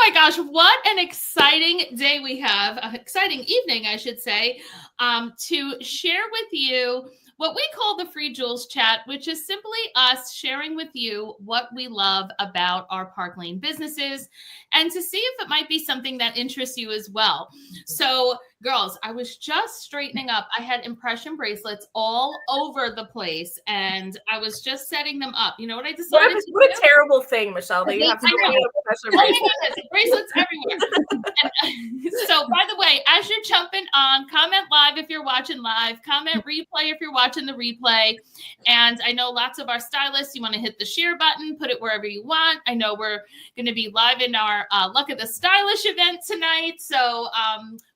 my gosh, what an exciting day we have, an exciting evening, I should say, to share with you what we call the Free Jewels Chat, which is simply us sharing with you what we love about our Park Lane businesses and to see if it might be something that interests you as well. So, girls, I was just straightening up. I had impression bracelets all over the place, and I was just setting them up. You know what I decided to do? What a terrible thing, Michelle, that you have to do Oh my goodness, bracelets everywhere. So, by the way, as you're jumping on, comment live if you're watching live, comment replay if you're watching the replay. And I know lots of our stylists, you want to hit the share button, put it wherever you want. I know we're going to be live in our Luck of the Stylish event tonight. So,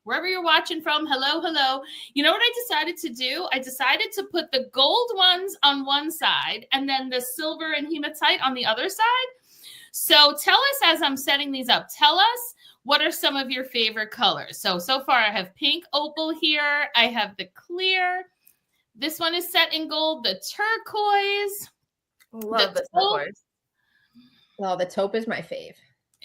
wherever you're watching from, hello. You know what I decided to do? I decided to put the gold ones on one side and then the silver and hematite on the other side. So tell us, as I'm setting these up, tell us what are some of your favorite colors. So far I have pink opal here. I have the clear. This one is set in gold, the turquoise. Love the turquoise. Oh, the taupe is my fave.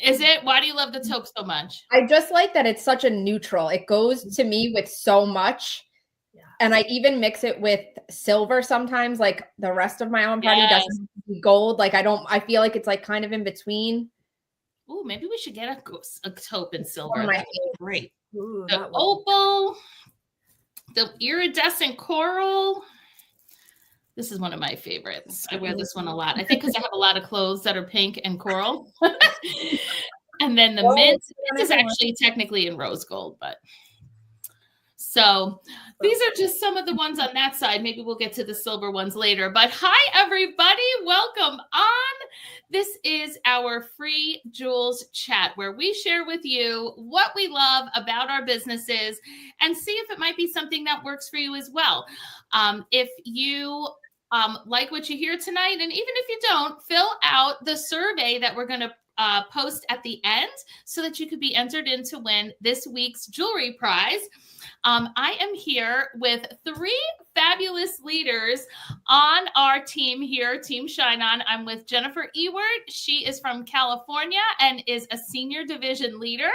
Is it? Why do you love the taupe so much? I just like that it's such a neutral. It goes to me with so much. Yeah. And I even mix it with silver sometimes, like the rest of my own party doesn't be gold. Like I feel like it's like kind of in between. Oh, maybe we should get a taupe in silver. That's great. Ooh, the opal, the iridescent coral. This is one of my favorites. I wear this one a lot. I think because I have a lot of clothes that are pink and coral. And then the mint. This is actually technically in rose gold, but so these are just some of the ones on that side. Maybe we'll get to the silver ones later. But hi, everybody. Welcome on. This is our Free Jewels Chat, where we share with you what we love about our businesses and see if it might be something that works for you as well. If you like what you hear tonight, and even if you don't, fill out the survey that we're going to post at the end so that you could be entered in to win this week's jewelry prize. I am here with 3 fabulous leaders on our team here, Team Shine On. I'm with Jennifer Ewart. She is from California and is a senior division leader.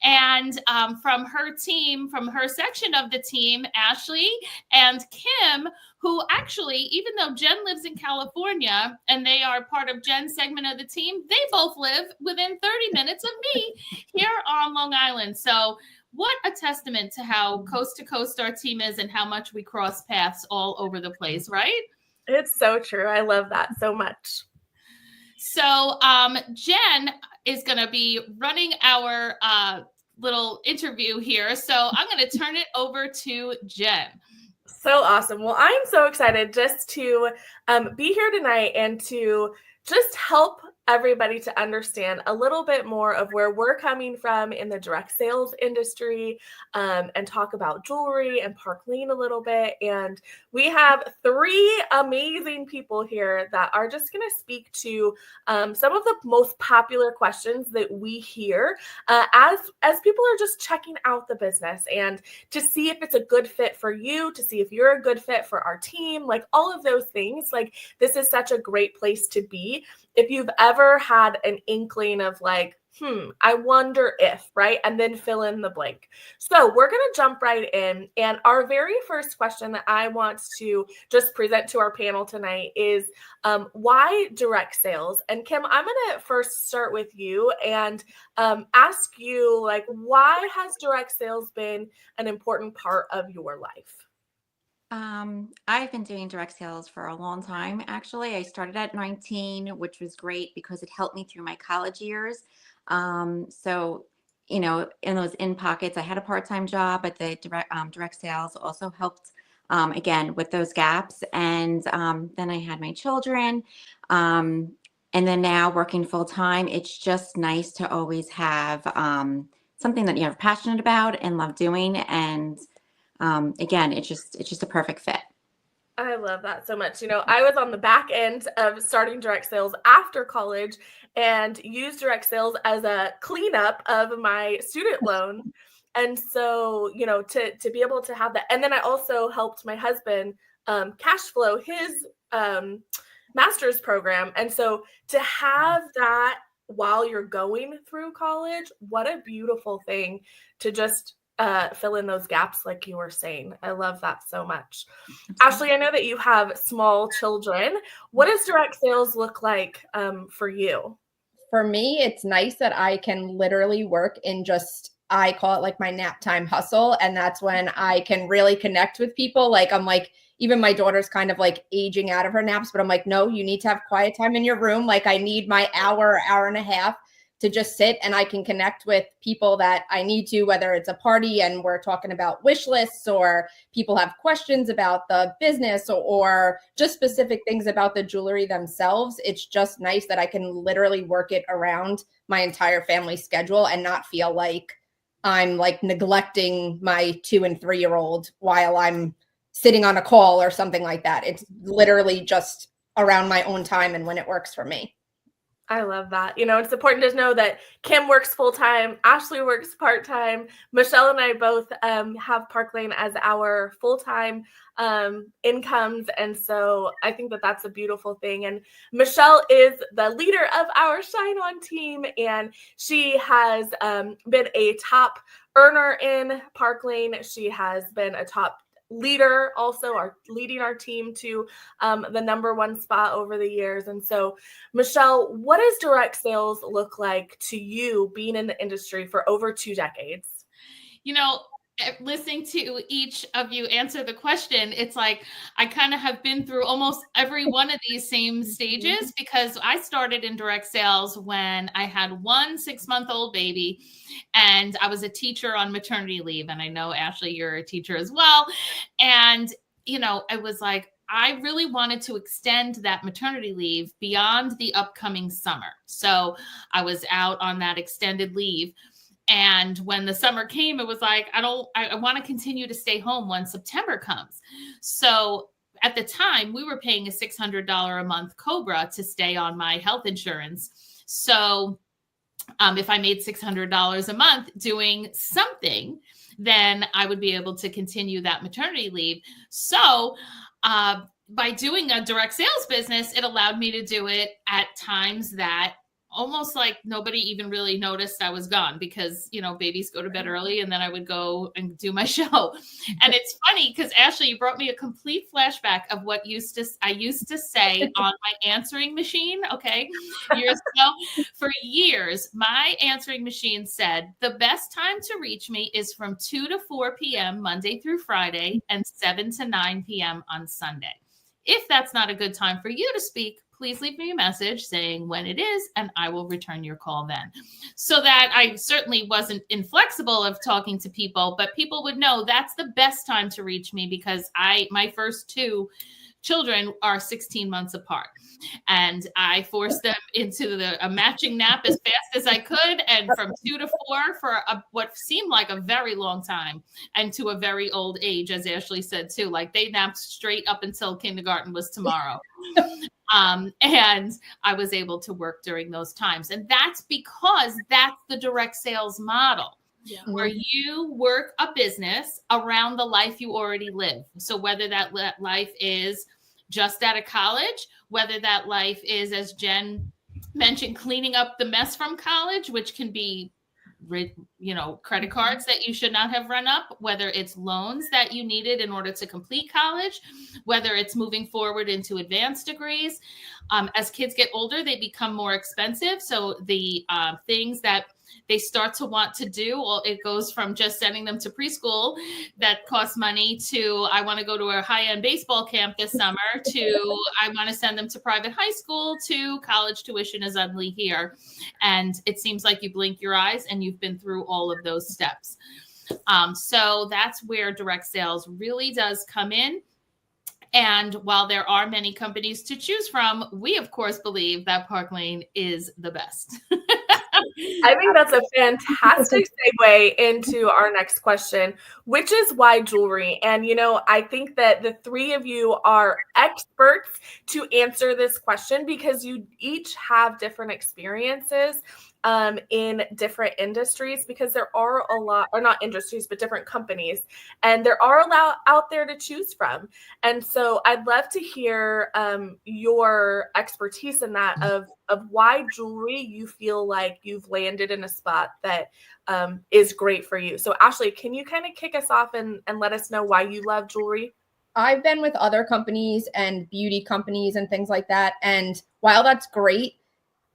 And from her team, from her section of the team, Ashley and Kim, who actually, even though Jen lives in California and they are part of Jen's segment of the team, they both live within 30 minutes of me here on Long Island. So what a testament to how coast to coast our team is and how much we cross paths all over the place, right? It's so true. I love that so much. So Jen is going to be running our little interview here. So I'm going to turn it over to Jen. So awesome. Well, I'm so excited just to be here tonight and to just help everybody to understand a little bit more of where we're coming from in the direct sales industry, and talk about jewelry and Park Lane a little bit. And we have 3 amazing people here that are just going to speak to some of the most popular questions that we hear as people are just checking out the business and to see if it's a good fit for you, to see if you're a good fit for our team, like all of those things. Like, this is such a great place to be. If you've ever had an inkling of like, I wonder if, right? And then fill in the blank. So we're going to jump right in. And our very first question that I want to just present to our panel tonight is why direct sales? And Kim, I'm going to first start with you and ask you, like, why has direct sales been an important part of your life? I've been doing direct sales for a long time. Actually, I started at 19, which was great because it helped me through my college years. So, you know, in those in pockets, I had a part-time job, but the direct sales also helped, again, with those gaps. And then I had my children. And then now working full-time, it's just nice to always have something that you're passionate about and love doing. And again, it's just a perfect fit. I love that so much. You know, I was on the back end of starting direct sales after college and used direct sales as a cleanup of my student loan. And so, you know, to be able to have that. And then I also helped my husband cash flow his master's program. And so to have that while you're going through college. What a beautiful thing to just fill in those gaps, like you were saying. I love that so much. Ashley, I know that you have small children. What does direct sales look like for you? For me, it's nice that I can literally work in just, I call it like my nap time hustle. And that's when I can really connect with people. Like, I'm like, even my daughter's kind of like aging out of her naps, but I'm like, no, you need to have quiet time in your room. Like, I need my hour and a half to just sit, and I can connect with people that I need to, whether it's a party and we're talking about wish lists, or people have questions about the business, or just specific things about the jewelry themselves. It's just nice that I can literally work it around my entire family schedule and not feel like I'm like neglecting my 2 and 3-year-old while I'm sitting on a call or something like that. It's literally just around my own time and when it works for me. I love that. You know, it's important to know that Kim works full-time, Ashley works part-time, Michelle and I both have Park Lane as our full-time incomes. And so I think that that's a beautiful thing. And Michelle is the leader of our Shine On team, and she has been a top earner in Park Lane. She has been a top leader, also leading our team to the #1 spot over the years. And so, Michelle, what does direct sales look like to you, being in the industry for over 2 decades? You know, listening to each of you answer the question, it's like I kind of have been through almost every one of these same stages, because I started in direct sales when I had 1 6-month-old baby, and I was a teacher on maternity leave. And I know, Ashley, you're a teacher as well. And, you know, I was like, I really wanted to extend that maternity leave beyond the upcoming summer. So I was out on that extended leave. And when the summer came, it was like, I want to continue to stay home when September comes. So at the time, we were paying a $600 a month COBRA to stay on my health insurance. So if I made $600 a month doing something, then I would be able to continue that maternity leave. So by doing a direct sales business, it allowed me to do it at times that almost like nobody even really noticed I was gone, because, you know, babies go to bed early and then I would go and do my show. And it's funny because, Ashley, you brought me a complete flashback of what I used to say on my answering machine. Okay. Years ago, for years, my answering machine said the best time to reach me is from 2 to 4 p.m. Monday through Friday and 7 to 9 p.m. on Sunday. If that's not a good time for you to speak, please leave me a message saying when it is, and I will return your call then. So that I certainly wasn't inflexible of talking to people, but people would know that's the best time to reach me, because my first 2 children are 16 months apart. And I forced them into a matching nap as fast as I could. And from 2 to 4 for what seemed like a very long time, and to a very old age, as Ashley said too, like they napped straight up until kindergarten was tomorrow. And I was able to work during those times. And that's because that's the direct sales model. Yeah. Where you work a business around the life you already live. So whether that life is just out of college, whether that life is, as Jen mentioned, cleaning up the mess from college, which can be, you know, credit cards that you should not have run up, whether it's loans that you needed in order to complete college, whether it's moving forward into advanced degrees. As kids get older, they become more expensive. So the things that they start to want to do, well, it goes from just sending them to preschool that costs money to, I want to go to a high-end baseball camp this summer, to I want to send them to private high school, to college tuition is ugly here. And it seems like you blink your eyes and you've been through all of those steps. So that's where direct sales really does come in. And while there are many companies to choose from, we, of course, believe that Park Lane is the best. I think that's a fantastic segue into our next question, which is why jewelry? And, you know, I think that the 3 of you are experts to answer this question, because you each have different experiences in different industries, because there are a lot, or not industries, but different companies, and there are a lot out there to choose from. And so I'd love to hear your expertise in that, of why jewelry you feel like you've landed in a spot that is great for you. So Ashley, can you kind of kick us off and let us know why you love jewelry? I've been with other companies and beauty companies and things like that. And while that's great,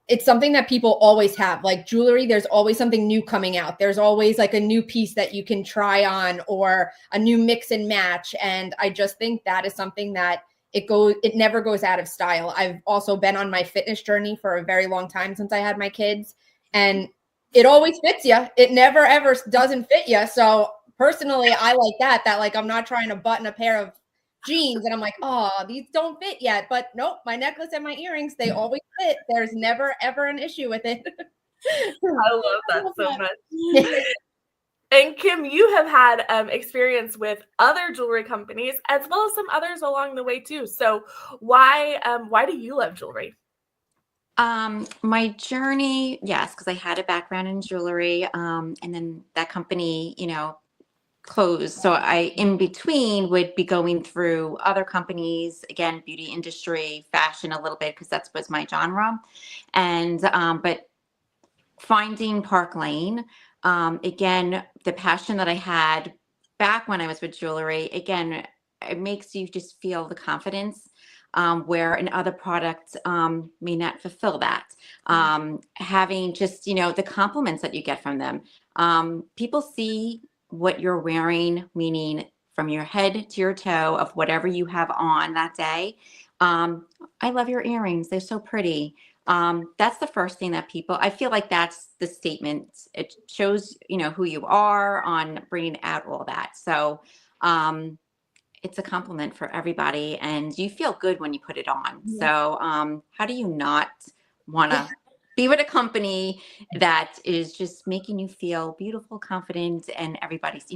it's something that people always have. Like jewelry, there's always something new coming out. There's always like a new piece that you can try on, or a new mix and match. And I just think that is something that it never goes out of style. I've also been on my fitness journey for a very long time since I had my kids, and it always fits you. It never ever doesn't fit you. So personally, I like that like I'm not trying to button a pair of jeans and I'm like, oh, these don't fit yet. But nope, my necklace and my earrings, they always fit. There's never ever an issue with it. I love that so much. And Kim, you have had experience with other jewelry companies as well as some others along the way too. So why do you love jewelry? My journey, yes, because I had a background in jewelry, and then that company, closed. So I, in between, would be going through other companies, again, beauty industry, fashion a little bit, because that was my genre. And, but finding Park Lane, again, the passion that I had back when I was with jewelry, again, it makes you just feel the confidence, where in other products may not fulfill that. Having just, the compliments that you get from them. People see what you're wearing, meaning from your head to your toe of whatever you have on that day. I love your earrings. They're so pretty. That's the first thing that I feel like that's the statement. It shows, who you are on bringing out all that. So, it's a compliment for everybody, and you feel good when you put it on. Yeah. So, how do you not want to be with a company that is just making you feel beautiful, confident, and everybody's,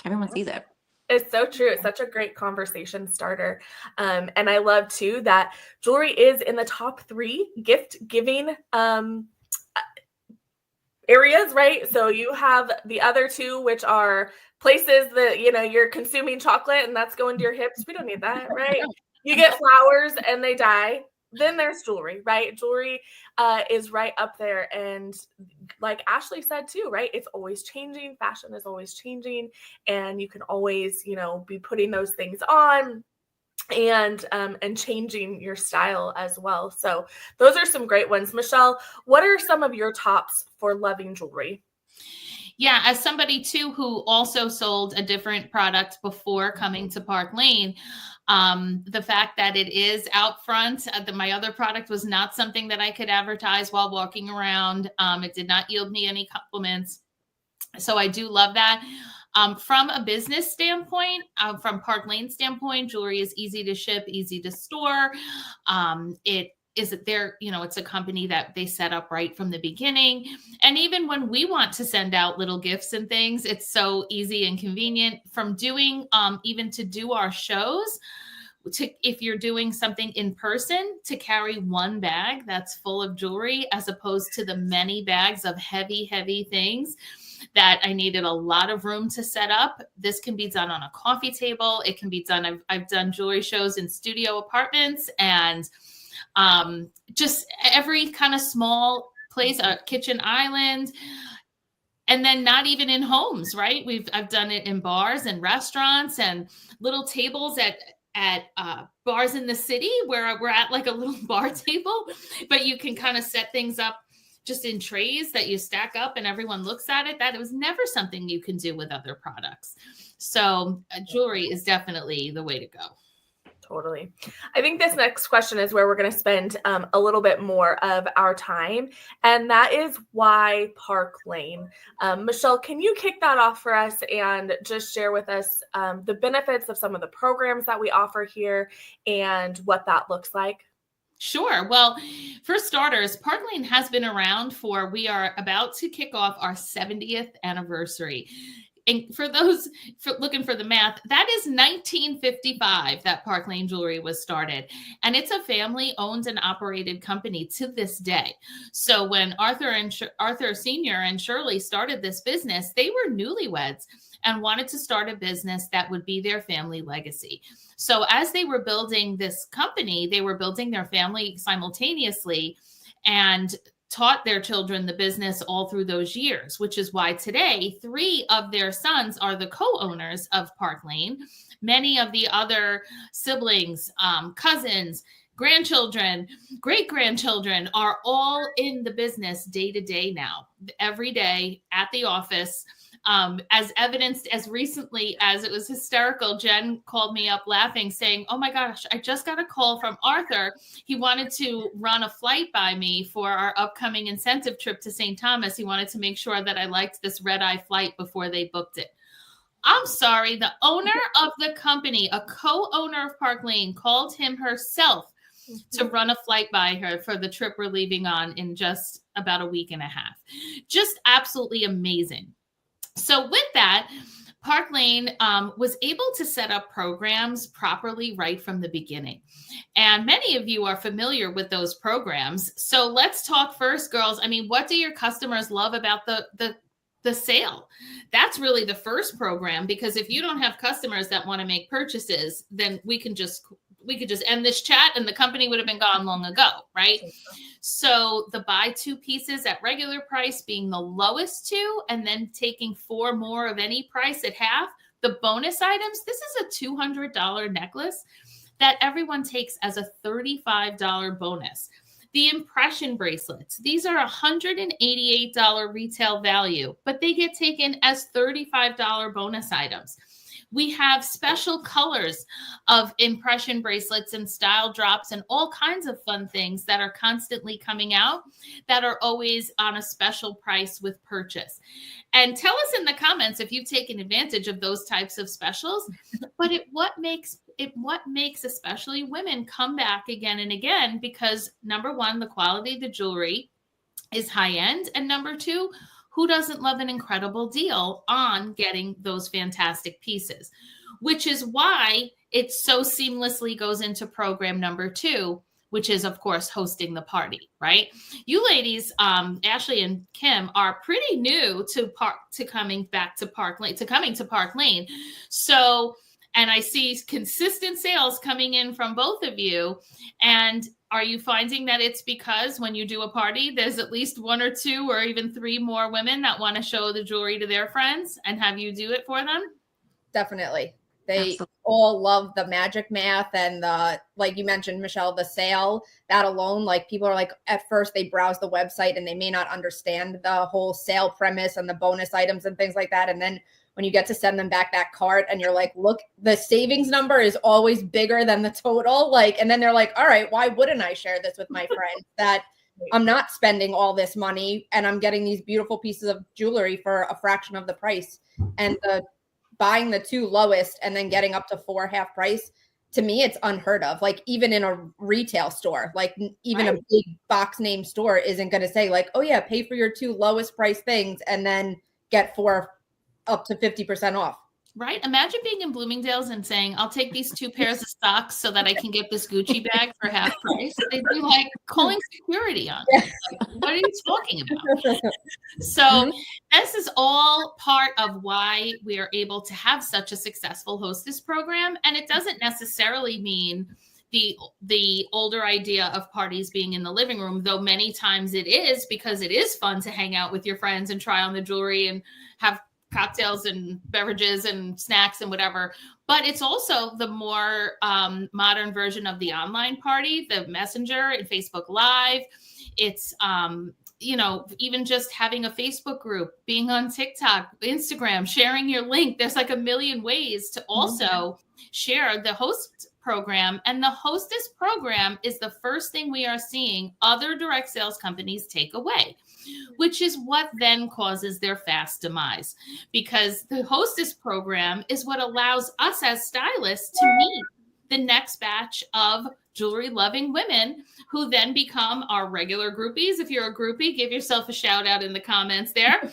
everyone sees it. It's so true. It's such a great conversation starter. And I love too that jewelry is in the top 3 gift giving areas, right? So you have the other 2, which are places that, you're consuming chocolate and that's going to your hips. We don't need that, right? You get flowers and they die. Then there's jewelry, right? Jewelry is right up there. And like Ashley said too, right? It's always changing. Fashion is always changing. And you can always, be putting those things on and changing your style as well. So those are some great ones. Michelle, what are some of your tops for loving jewelry? Yeah, as somebody too who also sold a different product before coming to Park Lane, the fact that it is out front, my other product was not something that I could advertise while walking around. It did not yield me any compliments. So I do love that. From a business standpoint, from Park Lane standpoint, jewelry is easy to ship, easy to store. It's a company that they set up right from the beginning. And even when we want to send out little gifts and things, it's so easy and convenient. From doing, even to do our shows, if you're doing something in person, to carry one bag that's full of jewelry, as opposed to the many bags of heavy, heavy things that I needed a lot of room to set up. This can be done on a coffee table. It can be done. I've done jewelry shows in studio apartments and just every kind of small place, a kitchen island, and then not even in homes, right? I've done it in bars and restaurants and little tables at bars in the city where we're at like a little bar table, but you can kind of set things up just in trays that you stack up and everyone looks at it. That it was never something you can do with other products. So jewelry is definitely the way to go. Totally. I think this next question is where we're going to spend a little bit more of our time. And that is why Park Lane. Michelle, can you kick that off for us and just share with us the benefits of some of the programs that we offer here and what that looks like? Sure. Well, for starters, Park Lane has been around we are about to kick off our 70th anniversary. And for those looking for the math, that is 1955 that Park Lane Jewelry was started. And it's a family owned and operated company to this day. So when Arthur Sr. and Shirley started this business, they were newlyweds and wanted to start a business that would be their family legacy. So as they were building this company, they were building their family simultaneously and taught their children the business all through those years, which is why today 3 of their sons are the co-owners of Park Lane. Many of the other siblings, cousins, grandchildren, great-grandchildren are all in the business day to day now, every day at the office. As evidenced as recently as it was hysterical, Jen called me up laughing saying, oh my gosh, I just got a call from Arthur. He wanted to run a flight by me for our upcoming incentive trip to St. Thomas. He wanted to make sure that I liked this red-eye flight before they booked it. I'm sorry, the owner of the company, a co-owner of Park Lane, called him herself to run a flight by her for the trip we're leaving on in just about a week and a half. Just absolutely amazing. So with that, Park Lane was able to set up programs properly right from the beginning. And many of you are familiar with those programs. So let's talk first, girls. I mean, what do your customers love about the sale? That's really the first program, because if you don't have customers that want to make purchases, then we could just end this chat and the company would have been gone long ago, right? So the buy 2 pieces at regular price being the lowest 2, and then taking 4 more of any price at half. The bonus items, this is a $200 necklace that everyone takes as a $35 bonus. The impression bracelets, these are $188 retail value, but they get taken as $35 bonus items. We have special colors of impression bracelets and style drops and all kinds of fun things that are constantly coming out that are always on a special price with purchase. And tell us in the comments if you've taken advantage of those types of specials. But what makes especially women come back again and again, because number 1, the quality of the jewelry is high end, and number 2, who doesn't love an incredible deal on getting those fantastic pieces? Which is why it so seamlessly goes into program number 2, which is, of course, hosting the party, right? You ladies, Ashley and Kim, are pretty new to coming to Park Lane. So, and I see consistent sales coming in from both of you. And are you finding that it's because when you do a party, there's at least 1 or 2 or even 3 more women that want to show the jewelry to their friends and have you do it for them? Definitely. They all love the magic math and the, like you mentioned, Michelle, the sale, that alone, like people are like, at first they browse the website and they may not understand the whole sale premise and the bonus items and things like that. And then when you get to send them back that cart and you're like, look, the savings number is always bigger than the total. Like, and then they're like, all right, why wouldn't I share this with my friends that I'm not spending all this money and I'm getting these beautiful pieces of jewelry for a fraction of the price. And buying the 2 lowest and then getting up to 4 half price, to me, it's unheard of. Like even in a retail store, like even a big box name store isn't going to say like, oh yeah, pay for your 2 lowest price things and then get 4 up to 50% off. Right? Imagine being in Bloomingdale's and saying, I'll take these 2 pairs of socks so that I can get this Gucci bag for half price. They'd be like calling security on it. Like, what are you talking about? So this is all part of why we are able to have such a successful hostess program. And it doesn't necessarily mean the older idea of parties being in the living room, though many times it is, because it is fun to hang out with your friends and try on the jewelry and have cocktails and beverages and snacks and whatever. But it's also the more modern version of the online party, the Messenger and Facebook Live. It's, even just having a Facebook group, being on TikTok, Instagram, sharing your link. There's like a million ways to also share the host program. And the hostess program is the first thing we are seeing other direct sales companies take away, which is what then causes their fast demise, because the hostess program is what allows us as stylists to meet the next batch of jewelry loving women who then become our regular groupies. If you're a groupie, give yourself a shout out in the comments there.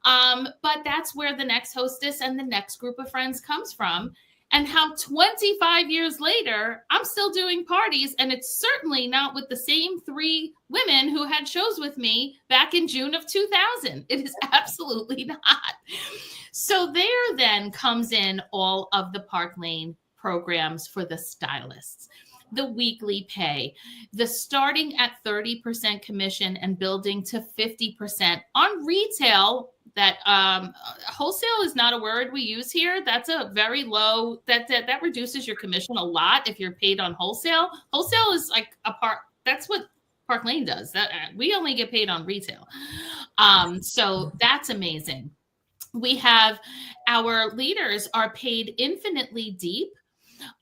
But that's where the next hostess and the next group of friends comes from. And how 25 years later, I'm still doing parties, and it's certainly not with the same 3 women who had shows with me back in June of 2000. It is absolutely not. So there then comes in all of the Park Lane programs for the stylists, the weekly pay, the starting at 30% commission and building to 50% on retail. That wholesale is not a word we use here. That's a very low, that reduces your commission a lot if you're paid on wholesale. Wholesale is like a part, that's what Park Lane does. That we only get paid on retail. So that's amazing. We have our leaders are paid infinitely deep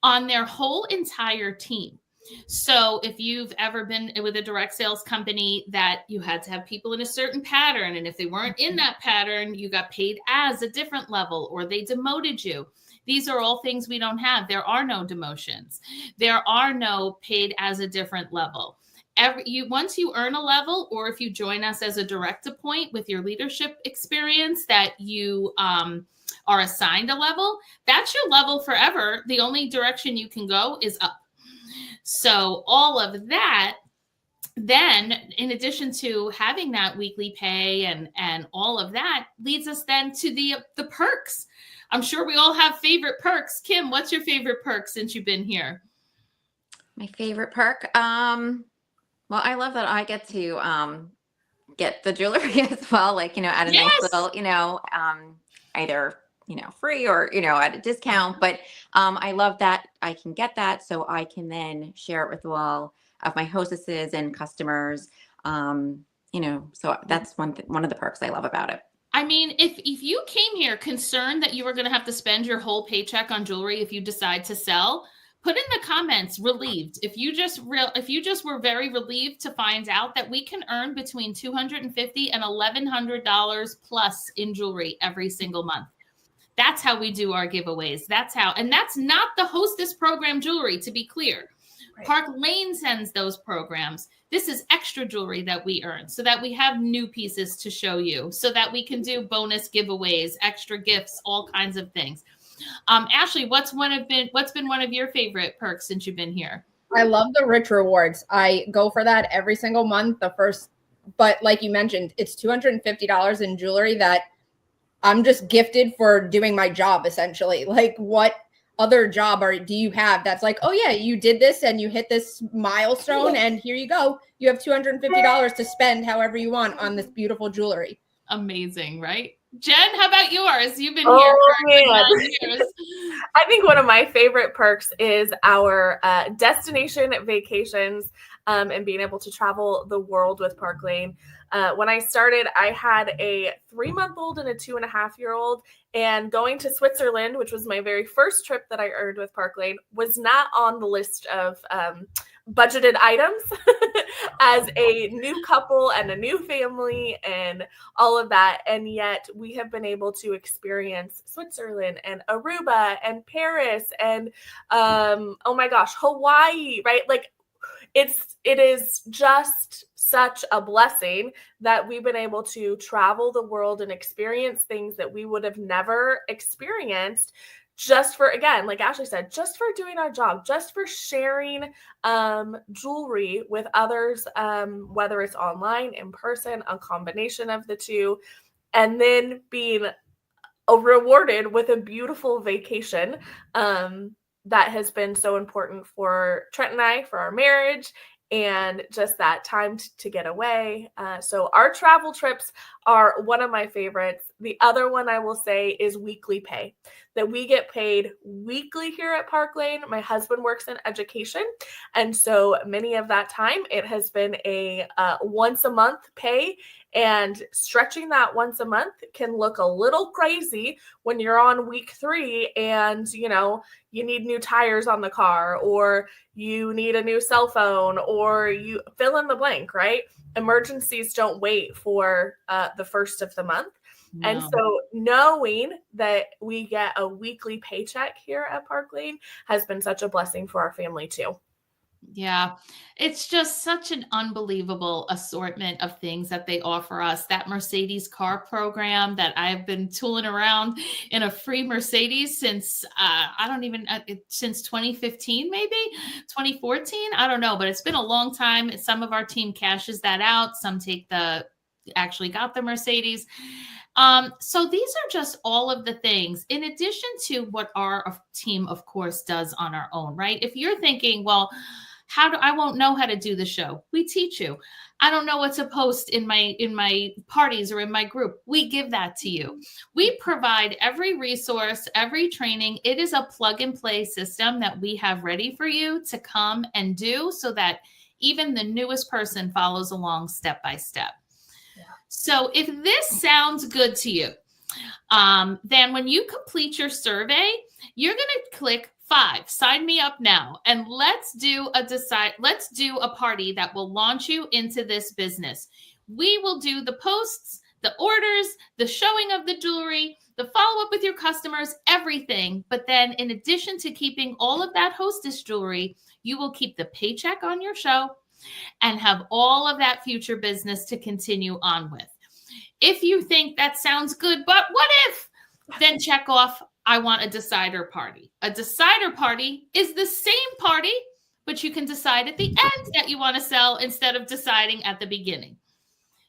on their whole entire team. So if you've ever been with a direct sales company that you had to have people in a certain pattern, and if they weren't in that pattern, you got paid as a different level or they demoted you. These are all things we don't have. There are no demotions. There are no paid as a different level. Once you earn a level, or if you join us as a direct appoint with your leadership experience that you are assigned a level, that's your level forever. The only direction you can go is up. So all of that, then in addition to having that weekly pay and all of that, leads us then to the perks. I'm sure we all have favorite perks. Kim, what's your favorite perk since you've been here? My favorite perk? Well, I love that I get to get the jewelry as well, like, at a nice little, either free or, at a discount. But I love that I can get that so I can then share it with all of my hostesses and customers. So that's one of the perks I love about it. I mean, if you came here concerned that you were going to have to spend your whole paycheck on jewelry if you decide to sell, put in the comments relieved. If you just were very relieved to find out that we can earn between $250 and $1,100 plus in jewelry every single month. That's how we do our giveaways. And that's not the hostess program jewelry, to be clear. Right. Park Lane sends those programs. This is extra jewelry that we earn so that we have new pieces to show you, so that we can do bonus giveaways, extra gifts, all kinds of things. Ashley, what's been one of your favorite perks since you've been here? I love the Rich Rewards. I go for that every single month. But like you mentioned, it's $250 in jewelry that I'm just gifted for doing my job, essentially. Like, what other job do you have that's like, oh yeah, you did this and you hit this milestone and here you go. You have $250 to spend however you want on this beautiful jewelry. Amazing, right? Jen, how about yours? You've been here for 9 years. I think one of my favorite perks is our destination vacations and being able to travel the world with Park Lane. When I started, I had a 3-month-old and a 2.5-year-old, and going to Switzerland, which was my very first trip that I earned with Park Lane, was not on the list of budgeted items as a new couple and a new family and all of that. And yet we have been able to experience Switzerland and Aruba and Paris and, oh my gosh, Hawaii, right? Like, it is just such a blessing that we've been able to travel the world and experience things that we would have never experienced just for, again, like Ashley said, just for doing our job, just for sharing jewelry with others, whether it's online, in person, a combination of the two, and then being rewarded with a beautiful vacation that has been so important for Trent and I, for our marriage, and just that time to get away. So our travel trips are one of my favorites. The other one I will say is weekly pay, that we get paid weekly here at Park Lane. My husband works in education, and so many of that time it has been a once a month pay. And stretching that once a month can look a little crazy when you're on week 3 and, you need new tires on the car, or you need a new cell phone, or you fill in the blank, right? Emergencies don't wait for the first of the month. No. And so knowing that we get a weekly paycheck here at Park Lane has been such a blessing for our family too. Yeah, it's just such an unbelievable assortment of things that they offer us. That Mercedes car program that I've been tooling around in a free Mercedes since since 2015, maybe 2014. I don't know, but it's been a long time. Some of our team cashes that out. Some actually got the Mercedes. So these are just all of the things in addition to what our team, of course, does on our own, right? If you're thinking, well, I won't know how to do the show. We teach you. I don't know what to post in my parties or in my group. We give that to you. We provide every resource, every training. It is a plug and play system that we have ready for you to come and do so that even the newest person follows along step by step. Yeah. So if this sounds good to you, then when you complete your survey, you're going to click 5, sign me up now, and let's do a party that will launch you into this business. We will do the posts, the orders, the showing of the jewelry, the follow-up with your customers, everything. But then in addition to keeping all of that hostess jewelry, you will keep the paycheck on your show and have all of that future business to continue on with. If you think that sounds good, but what if? Then check off, I want a decider party. A decider party is the same party, but you can decide at the end that you want to sell instead of deciding at the beginning.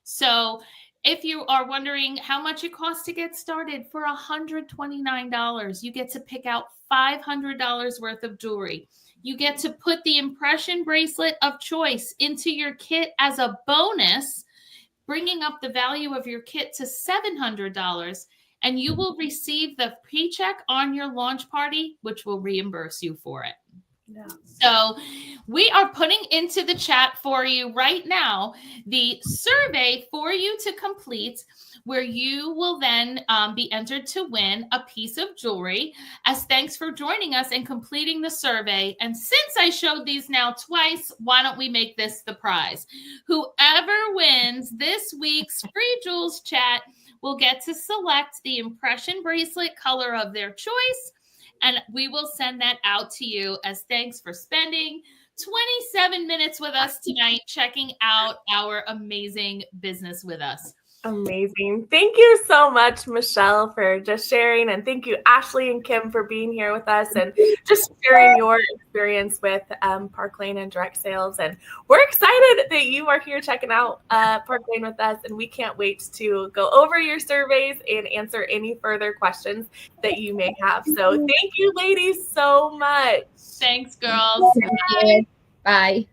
So if you are wondering how much it costs to get started, for $129, you get to pick out $500 worth of jewelry. You get to put the impression bracelet of choice into your kit as a bonus, bringing up the value of your kit to $700. And you will receive the paycheck on your launch party, which will reimburse you for it. Yeah. So we are putting into the chat for you right now the survey for you to complete, where you will then be entered to win a piece of jewelry as thanks for joining us and completing the survey. And since I showed these now twice, why don't we make this the prize? Whoever wins this week's free jewels chat will get to select the impression bracelet color of their choice, and we will send that out to you as thanks for spending 27 minutes with us tonight, checking out our amazing business with us. Amazing. Thank you so much, Michelle, for just sharing. And thank you, Ashley and Kim, for being here with us and just sharing your experience with Park Lane and direct sales. And we're excited that you are here checking out Park Lane with us. And we can't wait to go over your surveys and answer any further questions that you may have. So thank you, ladies, so much. Thanks, girls. Bye. Bye.